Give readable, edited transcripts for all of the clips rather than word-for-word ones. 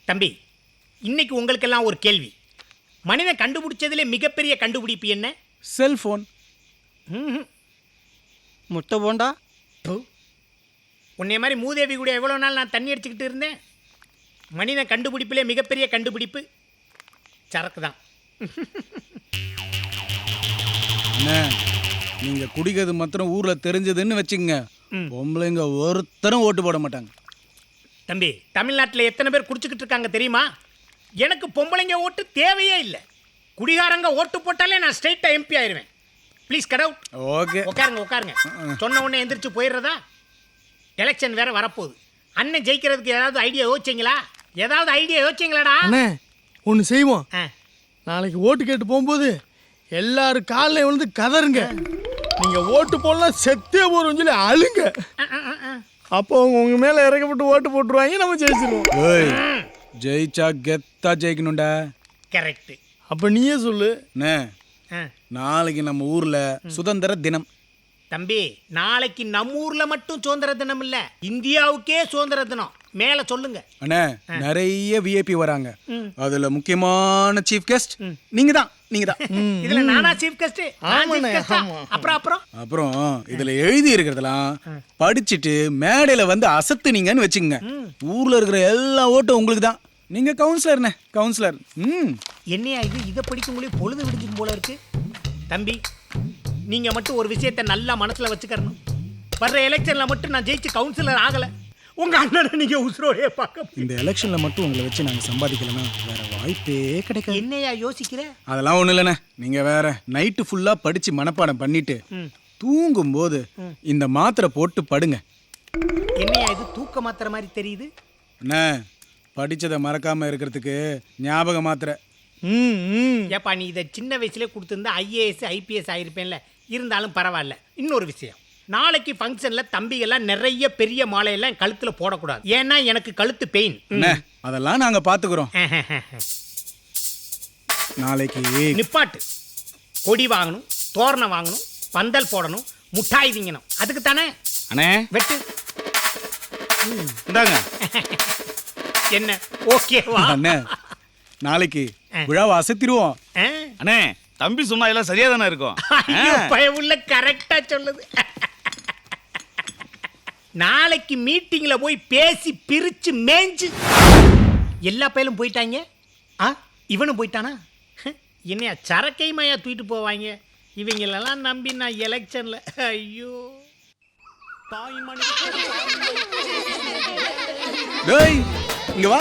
தம்பி, இன்னைக்கு உங்களுக்கெல்லாம் ஒரு கேள்வி. மனிதன் கண்டுபிடிச்சதுல மிகப்பெரிய கண்டுபிடிப்பு என்ன? செல்போன். முட்டை போண்டா. உன்னை மாதிரி மூதேவி கூட எவ்வளோ நாள் நான் தண்ணி அடிச்சுக்கிட்டு இருந்தேன். மனிதன் கண்டுபிடிப்பிலே மிகப்பெரிய கண்டுபிடிப்பு சரக்கு தான். நீங்க குடிக்கிறது மாத்திரம் ஊர்ல தெரிஞ்சதுன்னு வச்சுக்கங்க, பொம்பளைங்க ஒருத்தரும் ஓட்டு போட மாட்டாங்க. தம்பி, தமிழ்நாட்டில் எத்தனை பேர் குடிச்சுக்கிட்டு இருக்காங்க தெரியுமா? எனக்கு பொம்பளைங்க ஓட்டு தேவையே இல்லை. குடிகாரங்க ஓட்டு போட்டாலே நான் ஸ்ட்ரெயிட்டாக எம்பி ஆயிடுவேன். Please cut out. ஓகே, உட்காருங்க. சொன்ன உடனே எந்திரிச்சு போயிடுறதா? எலெக்ஷன் வேற வரப்போகுது. அண்ணன் ஜெயிக்கிறதுக்கு ஏதாவது ஐடியா யோசிச்சிங்களா? அண்ணே ஒன்று செய்வோம். நாளைக்கு ஓட்டு கேட்டு போகும்போது எல்லாரும் காலையில் விழுந்து கதருங்க. நீங்கள் ஓட்டு போடலாம் செத்தே போகிறோம்னு சொல்லி அழுங்க. அப்போ அவங்க உங்க மேலே இறக்கப்பட்டு ஓட்டு போட்டுருவாங்க, நம்ம ஜெயிச்சிருவோம். ஜெயிச்சா கெத்தா ஜெயிக்கணும்டா. கரெக்ட். அப்போ நீயே சொல்லு. நாளைக்கு நம்ம ஊர்ல சுதந்திர தினம். தம்பி, நாளைக்கு நம்ம ஊர்ல மட்டும் சுதந்திர தினம் இல்ல, இந்தியாவுக்கே சுதந்திர தினம். மேல சொல்லுங்க. அண்ணே, நிறைய விஐபி வராங்க. அதுல முக்கியமான சீஃப் கெஸ்ட் நீங்க தான். இதுல நானா சீஃப் கெஸ்ட்? அப்புறம் இதுல எழுதி இருக்கிறதெல்லாம் படிச்சுட்டு மேடையில வந்து அசத்துனீங்கன்னு வச்சுங்க, ஊர்ல இருக்கிற எல்லா ஓட்டும் உங்களுக்கு தான். நீங்க கவுன்சிலர். என்னையா இது? இதை படிக்கும்போது பொழுது விடிஞ்சுக்கும் போல இருக்கு. தம்பி, நீங்க மட்டும் ஒரு விஷயத்தை நல்லா மனசுல வச்சுக்கணும். வர்ற எலெக்ஷன்ல மட்டும் நான் ஜெயிச்சு கவுன்சிலர் ஆகல, உங்க அண்ணனை நீங்க உசுரோடே பார்க்க. இந்த எலெக்ஷன்ல மட்டும் உங்களை வச்சு நாங்க சம்பாதிக்கலன்னா வேற வாய்ப்பே கிடைக்காது. என்னையா யோசிக்கிற? அதெல்லாம் ஒண்ணு இல்லைண்ணே. நீங்க வேற நைட்டு ஃபுல்லா படிச்சு மனப்பாடம் பண்ணிட்டு தூங்கும் போது இந்த மாத்திரை போட்டு படுங்க. என்னையா இது தூக்க மாத்திரை மாதிரி தெரியுது? அண்ணே, படிச்சதை மறக்காம இருக்கிறதுக்கு ஞாபக மாத்திரை. ஏப்பா, நீ இதை சின்ன வயசுலேயே கொடுத்துருந்தா ஐஏஎஸ் ஐபிஎஸ் ஆகிருப்பேன்ல. இருந்தாலும் பரவாயில்ல. இன்னொரு விஷயம், நாளைக்கு ஃபங்க்ஷனில் தம்பிகள்லாம் நிறைய பெரிய மாலையெல்லாம் கழுத்தில் போடக்கூடாது. ஏன்னா எனக்கு கழுத்து பெயின். அதெல்லாம் நாங்கள் பார்த்துக்குறோம். நாளைக்கு நிப்பாட்டு. கொடி வாங்கணும், தோரணம் வாங்கணும், பந்தல் போடணும், முட்டாய் திங்கணும். அதுக்கு தானே அண்ணே வெட்டு. இந்தாங்க. என்ன ஓகேவா? அண்ணே, நாளைக்கு விழாவை அசத்திடுவோம். அண்ணே, தம்பி சொன்னா எல்லாம் சரியா தானே இருக்கும். பயமுள்ள கரெக்டா சொல்லுது. நாளைக்கு மீட்டிங்ல போய் பேசி பிரிச்சு மேய்ஞ்சு எல்லா பயிலும் போயிட்டாங்க. இவனும் போயிட்டானா? என்னையா சரக்கையுமையா தூக்கிட்டு போவாங்க. இவங்களெல்லாம் நம்பி நான் எலெக்ஷன்ல. ஐயோ டேய், இங்க வா.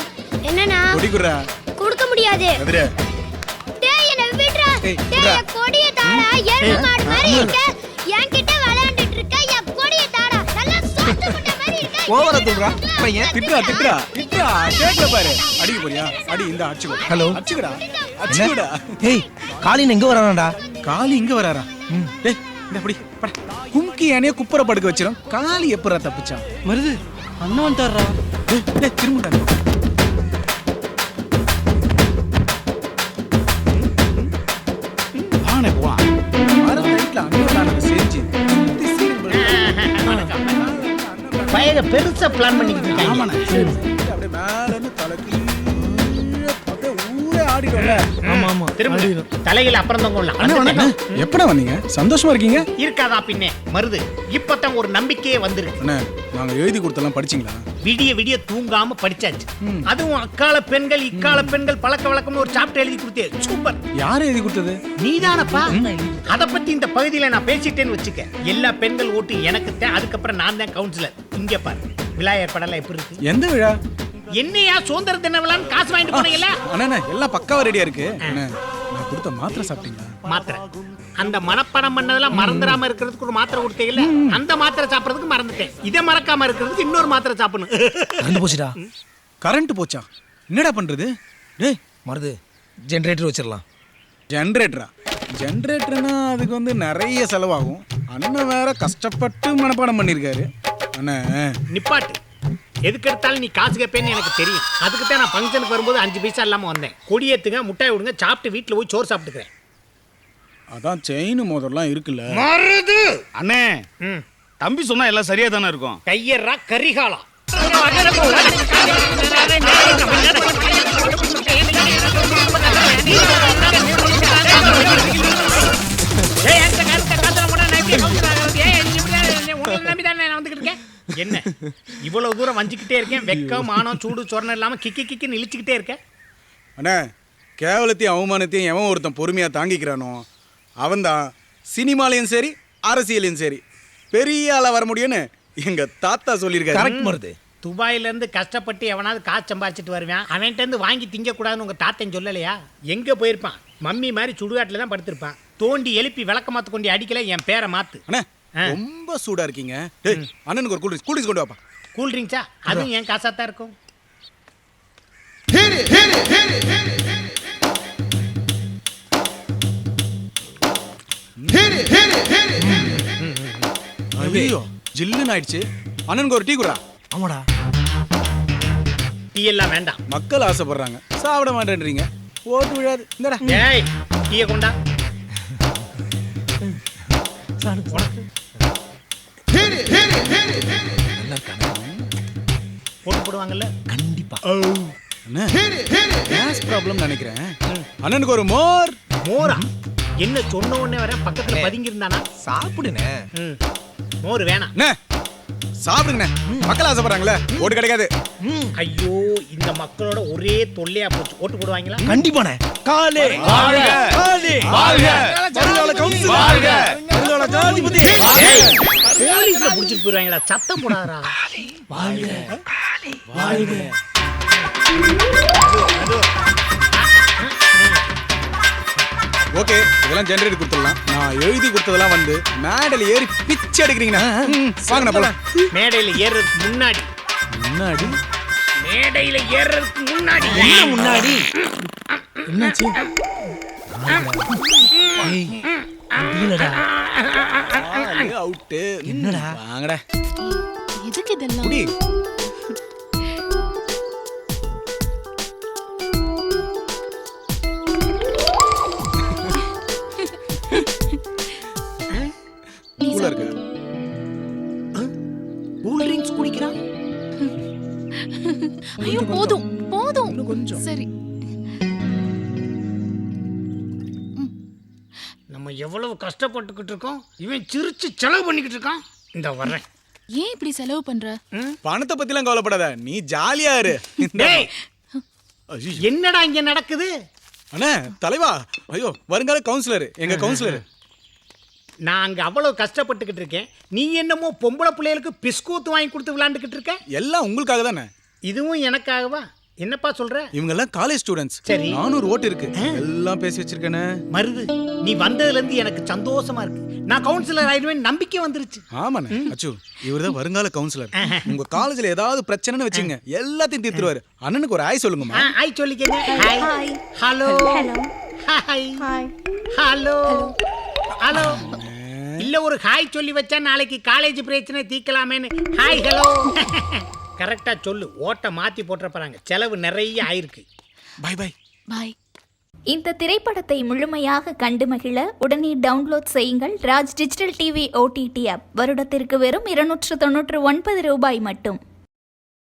என்னண்ணா? கொடி குடுறா. கொடுக்க முடியாது. எதிரே. டேய், என்ன விட்றா. டேய், கொடிய தாடா. எருமை மாடு மாதிரி இருக்க. என்கிட்ட விளையாண்டுட்டு இருக்க. என் கொடிய தாடா. நல்லா சோத்து முட்டை மாதிரி இருக்க. ஓவரா சொல்றா பையன். திட்றா. கேக்கல பாரு. அடிக்க போறியா? அடி. இந்த அடிச்சுக்கோ. ஹலோ. அடிச்சுடா. ஏய், காளின் எங்க வரானடா? காளி இங்க வராரா? டேய், இந்த அப்படி பட. கும்கி யானைய குப்புற படுக்க வச்சிரும். காளி எப்பறா தப்பிச்சான்? மருது அண்ணன் வந்துட்டாரா? டேய், திரும்புடா. வானே போவா. மர லைட்ல அண்ணன் செஞ்சு பயக பெருசா பிளான் பண்ணிக்கிட்டு இருக்காங்க. ஆமாண்ணே. அப்படியே மேலன்னு தலைக்கு அப்படியே ஊரே ஆடிடும்ல. ஆமா திரும்ப தலையில அப்புறம் தான் கொள்ளலாம். அண்ணா வணக்கம். எப்படா வந்தீங்க? சந்தோஷமா இருக்கீங்க? இருக்காதா பின்னே மருது. இப்பதான் ஒரு நம்பிக்கையே வந்திருக்கு. அண்ணா, நாங்க எழுதி கொடுத்தலாம் படிச்சீங்களா? விடிய தூங்காம படிச்சாச்சு. அதுவும் அக்கால பெண்கள் இக்கால பெண்கள் பழக்க வழக்கம்னு ஒரு சாப்டர் எழுதி கொடுத்தே. சூப்பர். யாரு எழுதி கொடுத்தது? நீதானப்பா. அத பத்தி இந்த பகுதியில நான் பேசிட்டேன்னு வச்சுக்க, எல்லா பெண்கள் ஓட்டு எனக்கு தான். அதுக்கப்புறம் நான் தான் கவுன்சிலர். இங்க பாரு, விழா ஏற்பாடெல்லாம் எப்படி இருக்கு? எந்த விழா? என்னையா சுதந்திர தின விழான்னு காசு வாங்கிட்டு போனீங்கல்ல? அண்ணா, எல்லாம் பக்காவா ரெடியா இருக்கு. அண்ணா, நான் கொடுத்த மாத்திரை சாப்பிட்டீங்களா? மாத்திரை அந்த மனப்பாடம் பண்ணதெல்லாம் மறந்துடாம இருக்கிறதுக்கு ஒரு மாத்திரை கொடுத்தீங்கல்ல, அந்த மாத்திரை சாப்பிட்றதுக்கு மறந்துட்டேன். இதை மறக்காம இருக்கிறதுக்கு இன்னொரு மாத்திரை சாப்பிடணும். கரண்ட் போச்சுடா. கரண்ட் போச்சா? என்னடா பண்றது? டேய் மருது, ஜெனரேட்டர் வச்சிடலாம். ஜெனரேட்டரா? ஜெனரேட்டர்னா அதுக்கு வந்து நிறைய செலவாகும். அண்ணன் வேற கஷ்டப்பட்டு மனப்பாடம் பண்ணியிருக்காரு. அண்ணா நிப்பாட்டு. எதுக்கு எடுத்தாலும் நீ காசு கேட்பேன்னு எனக்கு தெரியும். அதுக்கு தான் நான் ஃபங்க்ஷனுக்கு வரும்போது 5 பைசா இல்லாமல் வந்தேன். கொடியேத்துங்க, முட்டாய் விடுங்க, சாப்பிட்டு வீட்டில் போய் சோறு சாப்பிட்டுக்கிறேன். அதான் செயின் மோதிரம்லாம் இருக்குல்ல. மருது அண்ணே, தம்பி சொன்னா எல்லாம் சரியா தானே இருக்கும். கையறா கரிகாலா. தெரிஞ்சுக்கிட்டே இருக்கேன். வெக்கம் மானம் சூடு சொரணம் இல்லாமல் கிக்கின்னு இழிச்சுக்கிட்டே இருக்கேன். அண்ணே கேவலத்தையும் அவமானத்தையும் எவன் ஒருத்தன் பொறுமையாக தாங்கிக்கிறானோ அவன்தான் சினிமாலையும் சரி அரசியலையும் சரி பெரிய ஆளாக வர முடியும்னு எங்கள் தாத்தா சொல்லியிருக்காரு. கரெக்ட் மருது. துபாயிலேருந்து கஷ்டப்பட்டு எவனாவது காசு சம்பாரிச்சிட்டு வருவான். அவன்கிட்டருந்து வாங்கி திங்கக்கூடாதுன்னு உங்கள் தாத்தன் சொல்லலையா? எங்கே போயிருப்பான்? மம்மி மாதிரி சுடுகாட்டில் தான் படுத்திருப்பான். தோண்டி எழுப்பி விளக்க மாற்ற கொண்டு அடிக்கல என் பேரை மாற்று. அண்ணே ரொம்ப சூடாக இருக்கீங்க. டேய் அண்ணனுக்கு ஒரு கூல்ட்ரிங்க்ஸ் கொண்டு வாப்பா. கூல்ட்ரிங்க்ஸா? அதுவும் என் காசாக தான் இருக்கும். ஐயோ ஜில்லுன்னு ஆயிடுச்சு. அண்ணனுக்கு ஒரு டீ குடா. ஆமாடா. டீ எல்லாம் வேண்டாம். மக்கள் ஆசைப்படுறாங்க, சாப்பிட மாட்டேன்றீங்க. ஓட்டு விழாது. இந்தடா. ஏய் டீயை கொண்டா. போட்டு போடுவாங்கல்ல கண்டிப்பா. அண்ணே கேஸ் ப்ராப்ளம் நினைக்கிறேன். அண்ணனுக்கு ஒரு மோர். மோரா? என்ன சொன்ன உடனே வர பக்கத்துல பதுங்கி இருந்தானா? சாப்பிடுனே. மோர் வேணாம். அண்ணே சாப்பிடுங்கண்ணே, மக்கள் ஆசைப்படுறாங்களே, ஓட்டு கிடைக்காது. ஐயோ இந்த மக்களோட ஒரே தொல்லையா போச்சு. ஓட்டு போடுவாங்களா? கண்டிப்பானே. காலே வாழ்க! காலே வாழ்க! வருங்கால கவுன்சிலர் வாழ்க! வருங்கால ஜனாதிபதி போலீஸ்ல புடிச்சிட்டு போயிருவாங்களா? சத்தம் போடாதடா. வாழ்க வாழ்க. ஓகே இதெல்லாம் ஜெனரேட் கொடுத்துடலாம். நான் எழுதி கொடுத்ததெல்லாம் வந்து மேடையில் ஏறி பிச்சை எடுக்கிறீங்கண்ணா. வாங்கண்ணா போலாம். மேடையில ஏறுறதுக்கு முன்னாடி முன்னாடி மேடையில ஏறுறதுக்கு முன்னாடி என்ன முன்னாடி என்னாச்சு? ஏய் முடியலடா. அவுட்டு. என்னடா? வாங்கடா எதுக்கு இதெல்லாம்? குடி. கூலா இருக்கா? கூல் ட்ரிங்க்ஸ் குடிக்கிறான். ஐயோ போதும் போதும். சரி நம்ம எவ்வளவு கஷ்டப்பட்டுக்கிட்டு இருக்கோம். இவன் சிரிச்சு செலவு பண்ணிக்கிட்டு இருக்கான். இந்த வர்றேன். ஏன் இப்படி செலவு பண்ற? பணத்தை பத்திலாம் கவலைப்படாத, நீ ஜாலியா இரு. டேய் ஐயோ. என்னடா இங்க நடக்குது? அண்ணே தலைவா, ஐயோ வருங்கால கவுன்சிலர், எங்க கவுன்சிலர். நான் அங்க அவ்வளவு கஷ்டப்பட்டுக்கிட்டு இருக்கேன். நீ என்னமோ பொம்பளை பிள்ளைகளுக்கு பிஸ்கூத்து வாங்கி கொடுத்து விளையாண்டுக்கிட்டு இருக்க. எல்லாம் உங்களுக்காக தானே. இதுவும் எனக்காகவா? என்னப்பா சொல்ற? இவங்க எல்லாம் காலேஜ் ஸ்டூடெண்ட்ஸ். சரி. 400 ஓட்டு இருக்கு. எல்லாம் பேசி வச்சிருக்கேனே. மருது நீ வந்ததுல இருந்து எனக்கு சந்தோஷமா இருக்கு. நான் கவுன்சிலர் ஆயிடுவேன் நம்பிக்கை வந்துருச்சு. ஆமாண்ணே அச்சு, இவர்தான் வருங்கால கவுன்சிலர். உங்க காலேஜ்ல ஏதாவது பிரச்சனைன்னு வச்சுங்க, எல்லாத்தையும் தீர்த்துருவாரு. அண்ணனுக்கு ஒரு ஆய் சொல்லுங்கம்மா. ஹாய் சொல்லிக்கங்க. Hi. Hello. Hi. Hello. Hello. இல்ல ஒரு ஹாய் சொல்லி வச்சா நாளைக்கு காலேஜ் பிரச்சனை தீக்கலாமேன்னு. Hi hello. கரெக்டா சொல்லு. ஓட்ட மாத்தி போட்டுற போறாங்க. செலவு நிறைய ஆயிருக்கு. Bye bye. பாய். இந்த திரைப்படத்தை முழுமையாக கண்டு மகிழ உடனே டவுன்லோட் செய்யுங்கள் Raj digital TV OTT app. வருடத்திற்கு வெறும் 299 ரூபாய் மட்டும்.